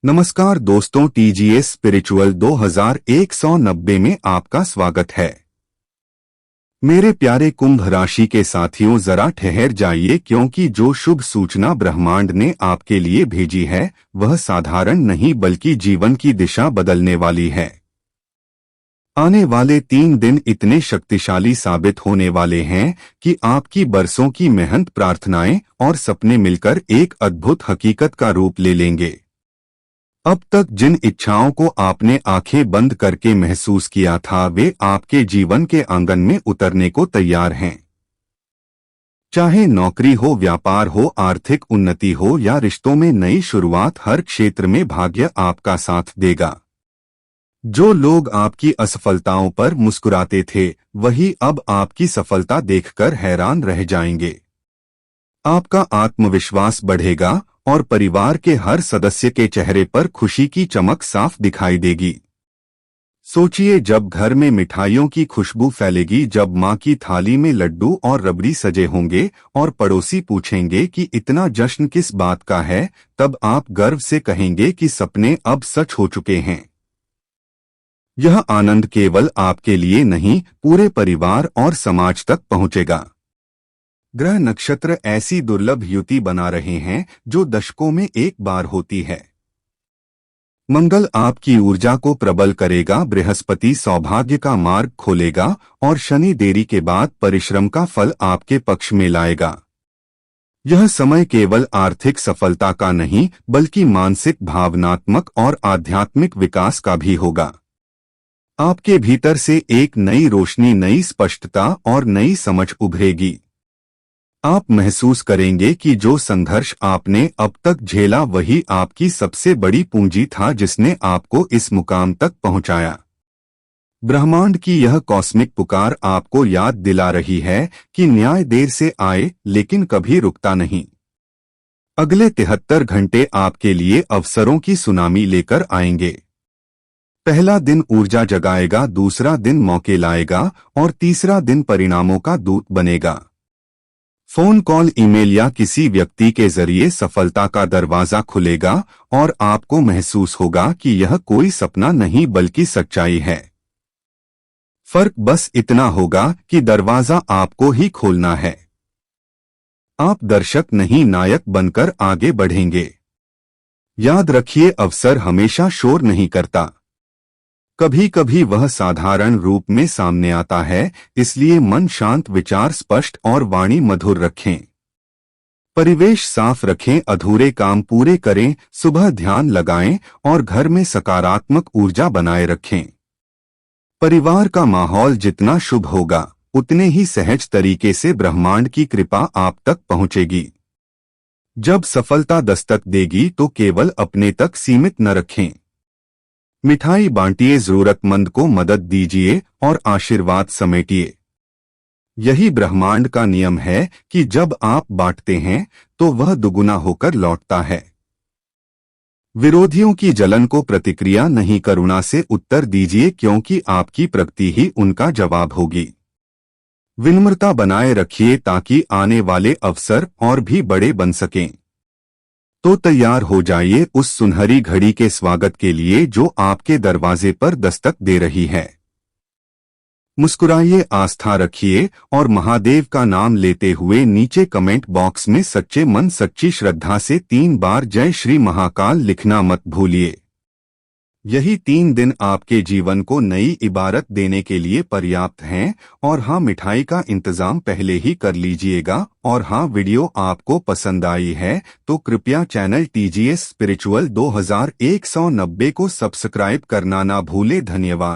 नमस्कार दोस्तों, TGS spiritual 2190 में आपका स्वागत है। मेरे प्यारे कुंभ राशि के साथियों, जरा ठहर जाइए क्योंकि जो शुभ सूचना ब्रह्मांड ने आपके लिए भेजी है वह साधारण नहीं बल्कि जीवन की दिशा बदलने वाली है। आने वाले 3 दिन इतने शक्तिशाली साबित होने वाले हैं कि आपकी बरसों की मेहनत, प्रार्थनाएं और सपने मिलकर एक अद्भुत हकीकत का रूप ले लेंगे। अब तक जिन इच्छाओं को आपने आंखें बंद करके महसूस किया था वे आपके जीवन के आंगन में उतरने को तैयार हैं। चाहे नौकरी हो, व्यापार हो, आर्थिक उन्नति हो या रिश्तों में नई शुरुआत, हर क्षेत्र में भाग्य आपका साथ देगा। जो लोग आपकी असफलताओं पर मुस्कुराते थे वही अब आपकी सफलता देखकर हैरान रह जाएंगे। आपका आत्मविश्वास बढ़ेगा और परिवार के हर सदस्य के चेहरे पर खुशी की चमक साफ दिखाई देगी। सोचिए, जब घर में मिठाइयों की खुशबू फैलेगी, जब माँ की थाली में लड्डू और रबड़ी सजे होंगे और पड़ोसी पूछेंगे कि इतना जश्न किस बात का है, तब आप गर्व से कहेंगे कि सपने अब सच हो चुके हैं। यह आनंद केवल आपके लिए नहीं, पूरे परिवार और समाज तक पहुंचेगा। ग्रह नक्षत्र ऐसी दुर्लभ युति बना रहे हैं जो दशकों में एक बार होती है। मंगल आपकी ऊर्जा को प्रबल करेगा, बृहस्पति सौभाग्य का मार्ग खोलेगा और शनि देरी के बाद परिश्रम का फल आपके पक्ष में लाएगा। यह समय केवल आर्थिक सफलता का नहीं बल्कि मानसिक, भावनात्मक और आध्यात्मिक विकास का भी होगा। आपके भीतर से एक नई रोशनी, नई स्पष्टता और नई समझ उभरेगी। आप महसूस करेंगे कि जो संघर्ष आपने अब तक झेला वही आपकी सबसे बड़ी पूंजी था जिसने आपको इस मुकाम तक पहुंचाया। ब्रह्मांड की यह कॉस्मिक पुकार आपको याद दिला रही है कि न्याय देर से आए लेकिन कभी रुकता नहीं। अगले 73 घंटे आपके लिए अवसरों की सुनामी लेकर आएंगे। पहला दिन ऊर्जा जगाएगा, दूसरा दिन मौके लाएगा और तीसरा दिन परिणामों का दूत बनेगा। फोन कॉल, ईमेल या किसी व्यक्ति के जरिए सफलता का दरवाजा खुलेगा और आपको महसूस होगा कि यह कोई सपना नहीं बल्कि सच्चाई है। फर्क बस इतना होगा कि दरवाजा आपको ही खोलना है। आप दर्शक नहीं, नायक बनकर आगे बढ़ेंगे। याद रखिए, अवसर हमेशा शोर नहीं करता, कभी कभी वह साधारण रूप में सामने आता है। इसलिए मन शांत, विचार स्पष्ट और वाणी मधुर रखें। परिवेश साफ रखें, अधूरे काम पूरे करें, सुबह ध्यान लगाएं और घर में सकारात्मक ऊर्जा बनाए रखें। परिवार का माहौल जितना शुभ होगा उतने ही सहज तरीके से ब्रह्मांड की कृपा आप तक पहुंचेगी। जब सफलता दस्तक देगी तो केवल अपने तक सीमित न रखें। मिठाई बांटिए, जरूरतमंद को मदद दीजिए और आशीर्वाद समेटिए। यही ब्रह्मांड का नियम है कि जब आप बांटते हैं तो वह दुगुना होकर लौटता है। विरोधियों की जलन को प्रतिक्रिया नहीं, करुणा से उत्तर दीजिए क्योंकि आपकी प्रगति ही उनका जवाब होगी। विनम्रता बनाए रखिए ताकि आने वाले अवसर और भी बड़े बन सकें। तो तैयार हो जाइए उस सुनहरी घड़ी के स्वागत के लिए जो आपके दरवाजे पर दस्तक दे रही है। मुस्कुराइए, आस्था रखिए और महादेव का नाम लेते हुए नीचे कमेंट बॉक्स में सच्चे मन, सच्ची श्रद्धा से 3 बार जय श्री महाकाल लिखना मत भूलिए। यही 3 दिन आपके जीवन को नई इबारत देने के लिए पर्याप्त हैं। और हाँ, मिठाई का इंतजाम पहले ही कर लीजिएगा। और हाँ, वीडियो आपको पसंद आई है तो कृपया चैनल टीजीएस स्पिरिचुअल 2190 को सब्सक्राइब करना ना भूले। धन्यवाद।